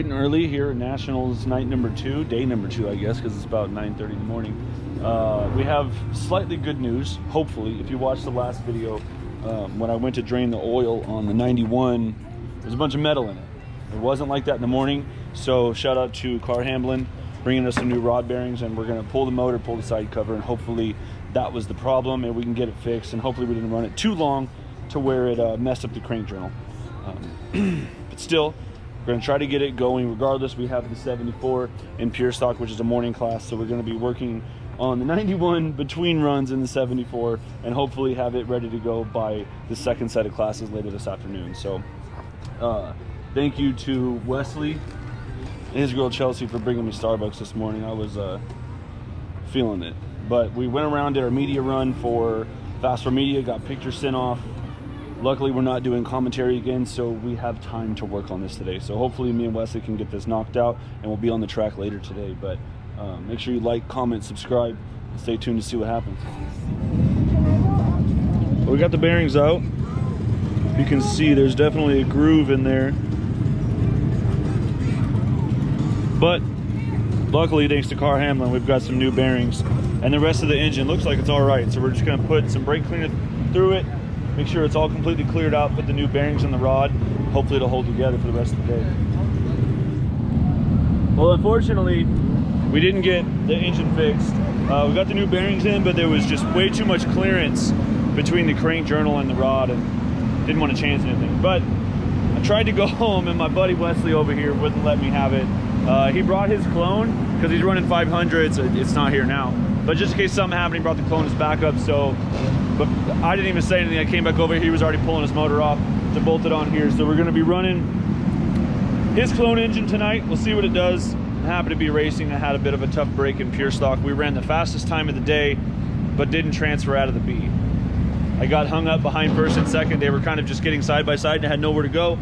bright and early here at Nationals night number 2, day number 2, I guess, because it's about 9:30 in the morning. We have slightly good news, hopefully. If you watched the last video, when I went to drain the oil on the 91, there's a bunch of metal in it. It wasn't like that in the morning, so shout out to Scrambling, bringing us some new rod bearings, and we're going to pull the motor, pull the side cover, and hopefully that was the problem, and we can get it fixed, and hopefully we didn't run it too long to where it messed up the crank journal. But still, we're going to try to get it going regardless. We have the 74 in pure stock, which is a morning class, so we're going to be working on the 91 between runs in the 74 and hopefully have it ready to go by the second set of classes later this afternoon. So thank you to Wesley and his girl Chelsea for bringing me Starbucks this morning. I was feeling it. But we went around, did our media run for Fast for Media, got pictures sent off. Luckily, we're not doing commentary again, so we have time to work on this today. So hopefully me and Wesley can get this knocked out, and we'll be on the track later today. But make sure you like, comment, subscribe, and stay tuned to see what happens. Well, we got the bearings out. You can see there's definitely a groove in there. But luckily, thanks to Scrambling, we've got some new bearings. And the rest of the engine looks like it's all right. So we're just gonna put some brake cleaner through it, make sure it's all completely cleared out, put the new bearings in the rod. Hopefully it'll hold together for the rest of the day. Well, unfortunately, we didn't get the engine fixed. We got the new bearings in, but there was just way too much clearance between the crank journal and the rod, and didn't want to chance anything. But I tried to go home, and my buddy Wesley over here wouldn't let me have it. He brought his clone, because he's running 500s. It's not here now. But just in case something happened, he brought the clone as backup. So, but I didn't even say anything. I came back over here. He was already pulling his motor off to bolt it on here. So we're going to be running his clone engine tonight. We'll see what it does. I happened to be racing. I had a bit of a tough break in pure stock. We ran the fastest time of the day, but didn't transfer out of the B. I got hung up behind first and second. They were kind of just getting side by side and I had nowhere to go.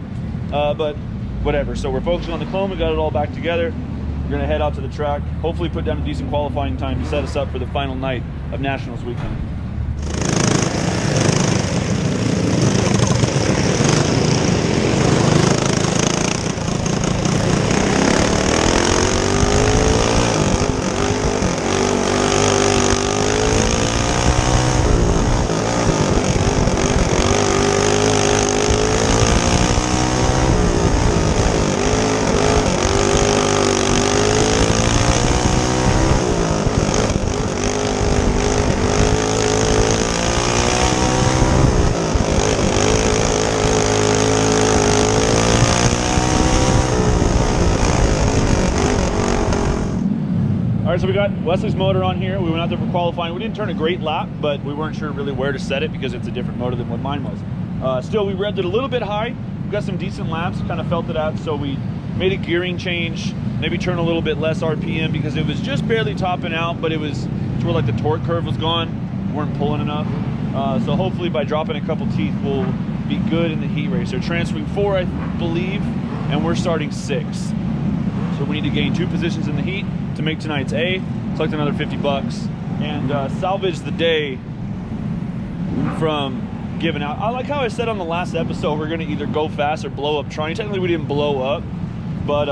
But whatever. So we're focusing on the clone. We got it all back together. We're going to head out to the track, hopefully put down a decent qualifying time to set us up for the final night of Nationals weekend. So we got Wesley's motor on here. We went out there for qualifying. We didn't turn a great lap, but we weren't sure really where to set it because it's a different motor than what mine was. Still, we revved it a little bit high. We got some decent laps, kind of felt it out. So we made a gearing change, maybe turn a little bit less RPM because it was just barely topping out, but it was to where like the torque curve was gone. We weren't pulling enough. So hopefully by dropping a couple teeth, we'll be good in the heat race. They're transferring 4, I believe, and we're starting 6. So we need to gain 2 positions in the heat to make tonight's A, collect another 50 bucks, and salvage the day from giving out. I like how I said on the last episode, we're gonna either go fast or blow up trying. Technically we didn't blow up, but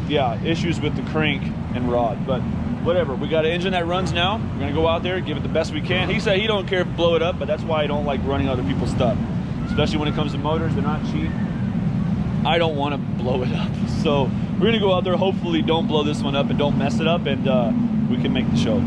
yeah, issues with the crank and rod, but whatever. We got an engine that runs now. We're gonna go out there, give it the best we can. He said he don't care if blow it up, but that's why I don't like running other people's stuff, especially when it comes to motors. They're not cheap. I don't want to blow it up. So we're gonna go out there, hopefully don't blow this one up and don't mess it up, and we can make the show.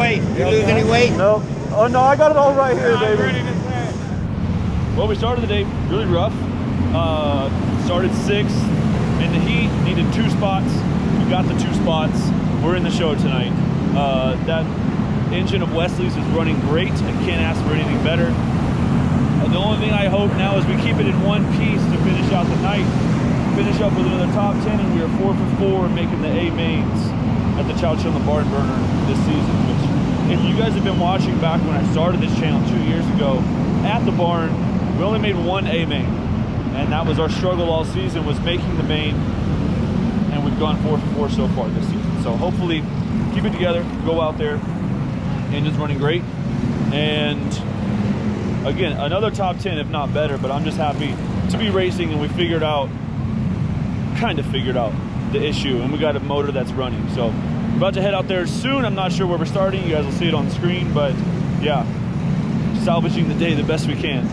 weight? You lose any weight? No. Oh no, I got it all right here, baby. Well, we started the day really rough. Started 6th in the heat, needed 2 spots. We got the 2 spots. We're in the show tonight. That engine of Wesley's is running great. I can't ask for anything better. The only thing I hope now is we keep it in one piece to finish out the night. Finish up with another top 10, and we are 4 for 4 making the A mains at the Chowchilla Barn Burner this season. Which, if you guys have been watching back when I started this channel 2 years ago, at the barn, we only made 1 A main, and that was our struggle all season, was making the main, and we've gone 4 for 4 so far this season. So hopefully, keep it together, go out there. Engine's running great, and again, another top 10, if not better, but I'm just happy to be racing, and we kind of figured out the issue, and we got a motor that's running. So we're about to head out there soon. I'm not sure where we're starting. You guys will see it on the screen, but yeah, salvaging the day the best we can.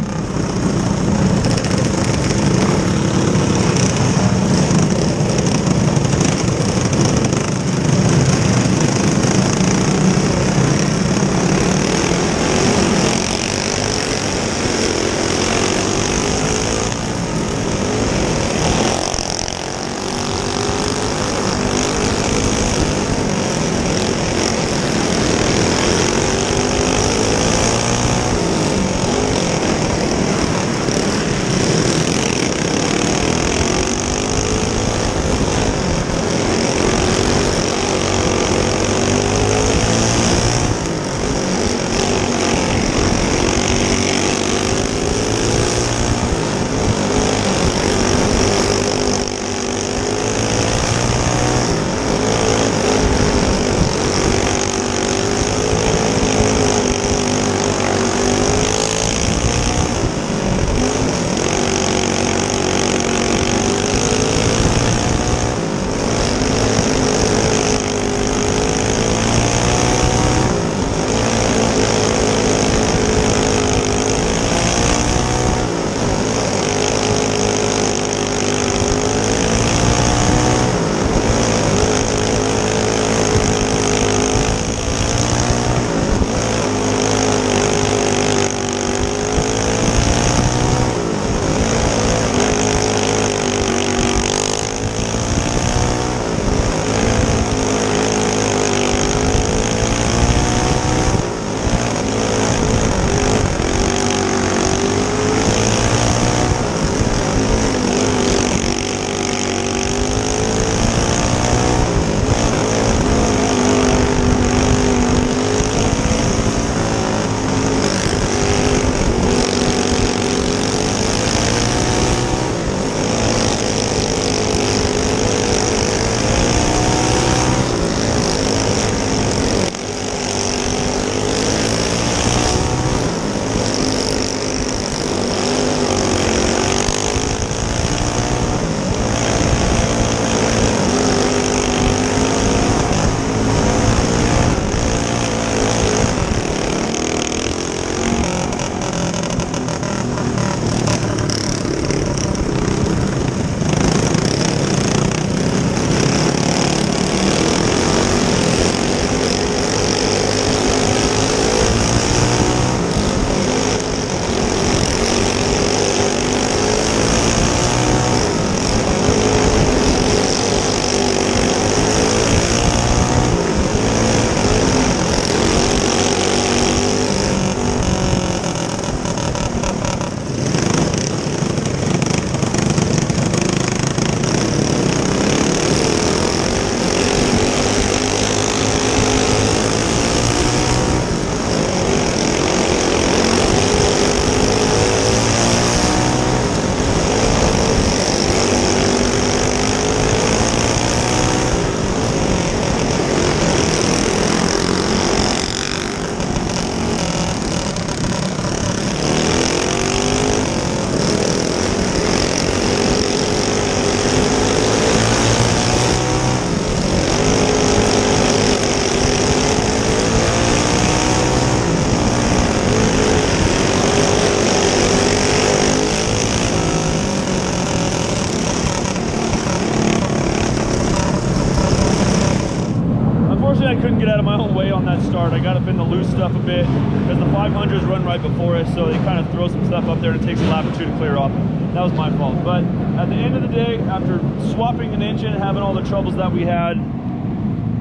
I couldn't get out of my own way. away on that start. I got up in the loose stuff a bit because the 500s run right before us, so they kind of throw some stuff up there and it takes a lap or two to clear off. That was my fault. But at the end of the day, after swapping an engine and having all the troubles that we had,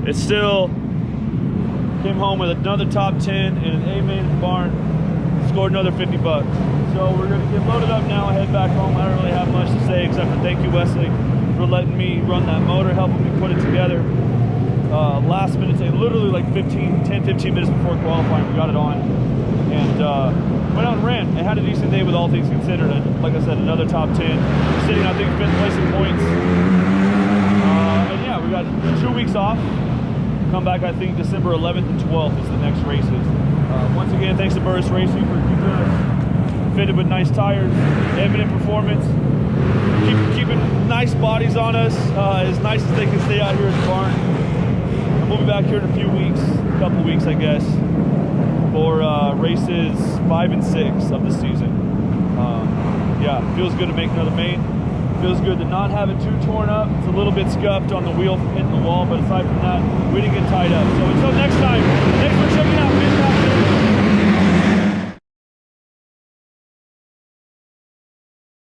it still came home with another top 10 and an A-main at the barn. Scored another 50 bucks. So we're gonna get loaded up now and head back home. I don't really have much to say except for thank you, Wesley, for letting me run that motor, helping me put it together. Last minute, literally like 10, 15 minutes before qualifying, we got it on. And went out and ran. It had a decent day with all things considered. And like I said, another top 10. Sitting, I think, 5th place in points. And yeah, we got 2 weeks off. Come back, I think, December 11th and 12th is the next races. Once again, thanks to Burris Racing for keeping us fitted with nice tires, evident performance, keeping nice bodies on us, as nice as they can stay out here at the barn. And we'll be back here in a few weeks, a couple weeks, I guess, for races 5 and 6 of the season. Yeah, feels good to make another main. Feels good to not have it too torn up. It's a little bit scuffed on the wheel from hitting the wall, but aside from that, we didn't get tied up. So until next time.